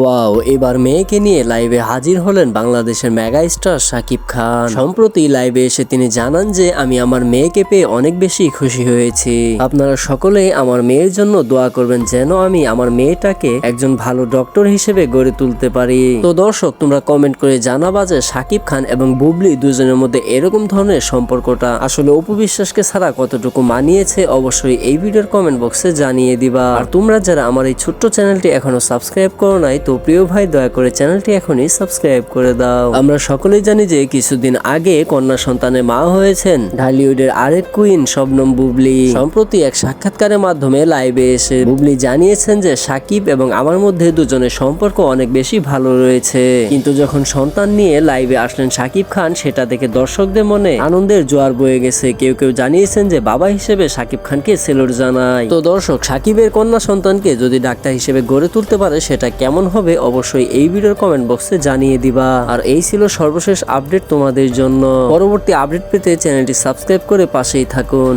Wow, এবার মেয়েকে নিয়ে লাইভে হাজির হলেন বাংলাদেশের মেগা স্টার শাকিব খান। সম্প্রতি লাইভে এসে তিনি জানান যে আমি আমার মেয়েকে পেয়ে অনেক বেশি খুশি হয়েছি। আপনারা সকলেই আমার মেয়ের জন্য দোয়া করবেন যেন আমি আমার মেয়েটাকে একজন ভালো ডক্টর হিসেবে গড়ে তুলতে পারি। তো দর্শক, তোমরা কমেন্ট করে জানাবা যে শাকিব খান এবং বুবলি দুজনের মধ্যে এরকম ধরনের সম্পর্কটা আসলে অপু বিশ্বাসকে ছাড়া কতটুকু মানিয়েছে, অবশ্যই এই ভিডিওর কমেন্ট বক্সে জানিয়ে দিবা। আর তোমরা যারা আমার এই ছোট্ট চ্যানেলটি এখনো সাবস্ক্রাইব করো নাই, তো প্রিয় ভাই দয়া করে চ্যানেলটি এখনই সাবস্ক্রাইব করে দাও। আমরা সকলেই জানি যে কিছুদিন আগে কন্যা সন্তানের মা হয়েছেন ঢালিউডের আরেক কুইন শবনম বুবলি। সম্প্রতি এক সাক্ষাৎকারের মাধ্যমে লাইভে এসে বুবলি জানিয়েছেন যে শাকিব এবং আমার মধ্যে দুজনের সম্পর্ক অনেক বেশি ভালো রয়েছে, কিন্তু যখন সন্তান নিয়ে লাইভে আসলেন শাকিব খান, সেটা দেখে দর্শকদের মনে আনন্দের জোয়ার বয়ে গেছে। কেউ কেউ জানিয়েছেন যে বাবা হিসেবে শাকিব খানকে সেলুট জানায়। তো দর্শক, শাকিবের কন্যা সন্তানকে যদি ডাক্তার হিসেবে গড়ে তুলতে পারে সেটা কেমন হবে অবশ্যই এই ভিডিওর কমেন্ট বক্সে জানিয়ে দিবা। আর এই ছিল সর্বশেষ আপডেট তোমাদের জন্য। পরবর্তী আপডেট পেতে চ্যানেলটি সাবস্ক্রাইব করে পাশেই থাকুন।